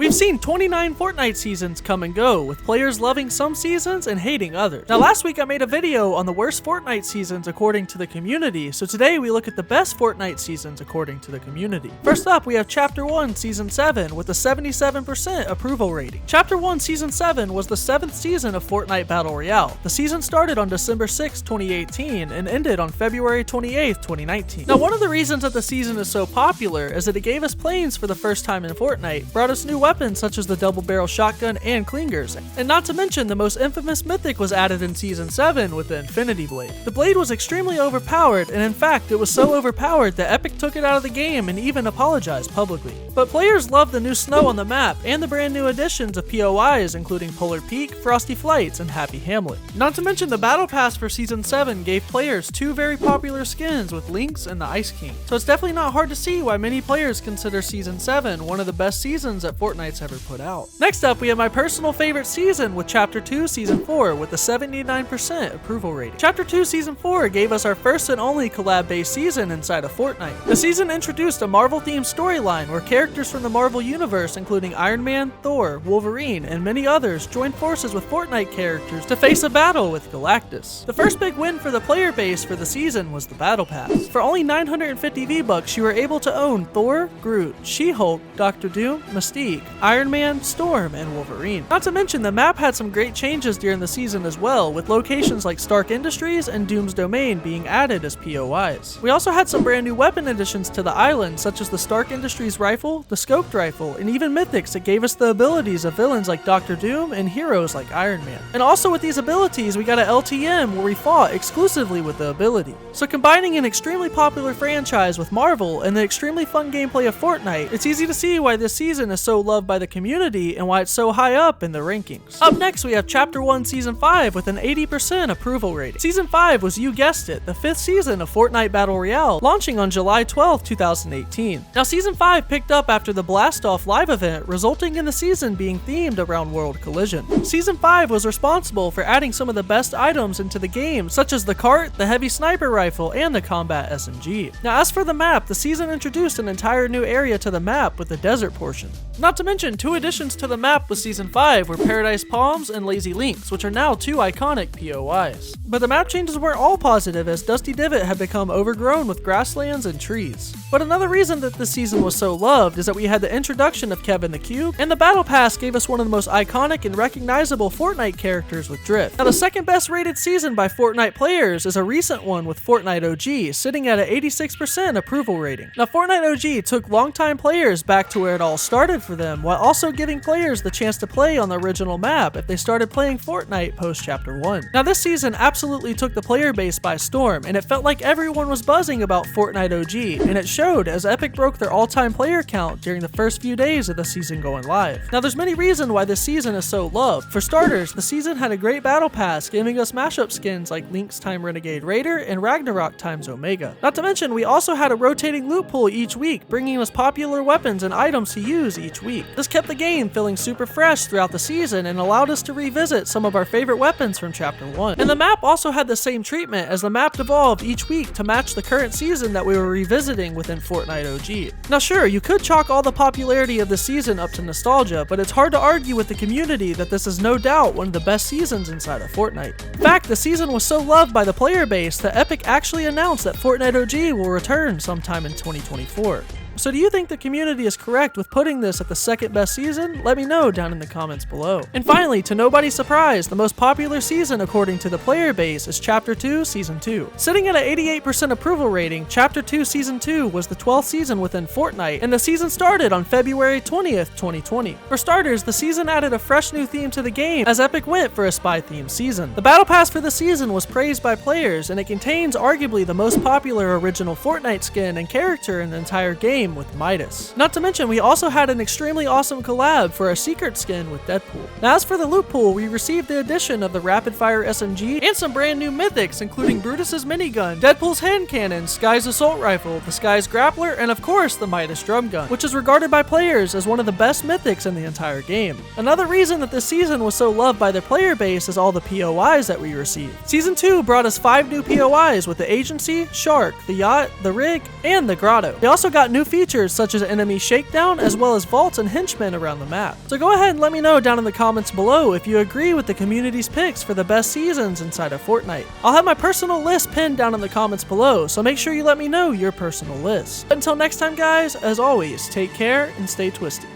We've seen 29 Fortnite seasons come and go, with players loving some seasons and hating others. Now last week I made a video on the worst Fortnite seasons according to the community, so today we look at the best Fortnite seasons according to the community. First up, we have Chapter 1 Season 7 with a 77% approval rating. Chapter 1 Season 7 was the 7th season of Fortnite Battle Royale. The season started on December 6, 2018 and ended on February 28, 2019. Now one of the reasons that the season is so popular is that it gave us planes for the first time in Fortnite, brought us new weapons such as the double barrel shotgun and clingers, and not to mention the most infamous mythic was added in Season 7 with the Infinity Blade. The blade was extremely overpowered, and in fact it was so overpowered that Epic took it out of the game and even apologized publicly. But players loved the new snow on the map and the brand new additions of POIs including Polar Peak, Frosty Flights, and Happy Hamlet. Not to mention the Battle Pass for Season 7 gave players two very popular skins with Lynx and the Ice King. So it's definitely not hard to see why many players consider Season 7 one of the best seasons that Fortnite's ever put out. Next up, we have my personal favorite season with Chapter 2 Season 4 with a 79% approval rating. Chapter 2 Season 4 gave us our first and only collab-based season inside of Fortnite. The season introduced a Marvel-themed storyline where characters from the Marvel Universe including Iron Man, Thor, Wolverine, and many others joined forces with Fortnite characters to face a battle with Galactus. The first big win for the player base for the season was the Battle Pass. For only 950 V-Bucks, you were able to own Thor, Groot, She-Hulk, Doctor Doom, Mystique, Iron Man, Storm, and Wolverine. Not to mention the map had some great changes during the season as well, with locations like Stark Industries and Doom's Domain being added as POIs. We also had some brand new weapon additions to the island, such as the Stark Industries rifle, the Scoped rifle, and even mythics that gave us the abilities of villains like Doctor Doom and heroes like Iron Man. And also with these abilities, we got a LTM where we fought exclusively with the ability. So combining an extremely popular franchise with Marvel and the extremely fun gameplay of Fortnite, it's easy to see why this season is so loved by the community and why it's so high up in the rankings. Up next, we have Chapter 1 Season 5 with an 80% approval rating. Season 5 was, you guessed it, the 5th season of Fortnite Battle Royale, launching on July 12, 2018. Now Season 5 picked up after the Blast Off live event, resulting in the season being themed around World Collision. Season 5 was responsible for adding some of the best items into the game, such as the cart, the heavy sniper rifle, and the combat SMG. Now as for the map, the season introduced an entire new area to the map with the desert portion. Not to mention, two additions to the map with Season 5 were Paradise Palms and Lazy Links, which are now two iconic POIs. But the map changes weren't all positive, as Dusty Divot had become overgrown with grasslands and trees. But another reason that this season was so loved is that we had the introduction of Kevin the Cube, and the Battle Pass gave us one of the most iconic and recognizable Fortnite characters with Drift. Now the second best rated season by Fortnite players is a recent one with Fortnite OG, sitting at an 86% approval rating. Now Fortnite OG took longtime players back to where it all started for them, while also giving players the chance to play on the original map if they started playing Fortnite post Chapter 1. Now this season absolutely took the player base by storm, and it felt like everyone was buzzing about Fortnite OG, and it showed as Epic broke their all-time player count during the first few days of the season going live. Now there's many reasons why this season is so loved. For starters, the season had a great battle pass, giving us mashup skins like Lynx x Renegade Raider and Ragnarok x Omega. Not to mention, we also had a rotating loot pool each week, bringing us popular weapons and items to use each week. This kept the game feeling super fresh throughout the season and allowed us to revisit some of our favorite weapons from Chapter 1. And the map also had the same treatment, as the map evolved each week to match the current season that we were revisiting within Fortnite OG. Now sure, you could chalk all the popularity of the season up to nostalgia, but it's hard to argue with the community that this is no doubt one of the best seasons inside of Fortnite. In fact, the season was so loved by the player base that Epic actually announced that Fortnite OG will return sometime in 2024. So do you think the community is correct with putting this at the second best season? Let me know down in the comments below. And finally, to nobody's surprise, the most popular season according to the player base is Chapter 2 Season 2. Sitting at an 88% approval rating, Chapter 2 Season 2 was the 12th season within Fortnite, and the season started on February 20th, 2020. For starters, the season added a fresh new theme to the game, as Epic went for a spy-themed season. The Battle Pass for the season was praised by players, and it contains arguably the most popular original Fortnite skin and character in the entire game with Midas. Not to mention, we also had an extremely awesome collab for our secret skin with Deadpool. Now as for the loot pool, we received the addition of the Rapid Fire SMG and some brand new mythics, including Brutus's minigun, Deadpool's hand cannon, Sky's assault rifle, the Sky's grappler, and of course the Midas drum gun, which is regarded by players as one of the best mythics in the entire game. Another reason that this season was so loved by the player base is all the POIs that we received. Season 2 brought us 5 new POIs with the Agency, Shark, the Yacht, the Rig, and the Grotto. We also got new features features such as enemy shakedown as well as vaults and henchmen around the map. So go ahead and let me know down in the comments below if you agree with the community's picks for the best seasons inside of Fortnite. I'll have my personal list pinned down in the comments below, so make sure you let me know your personal list. But until next time guys, as always, take care and stay twisty.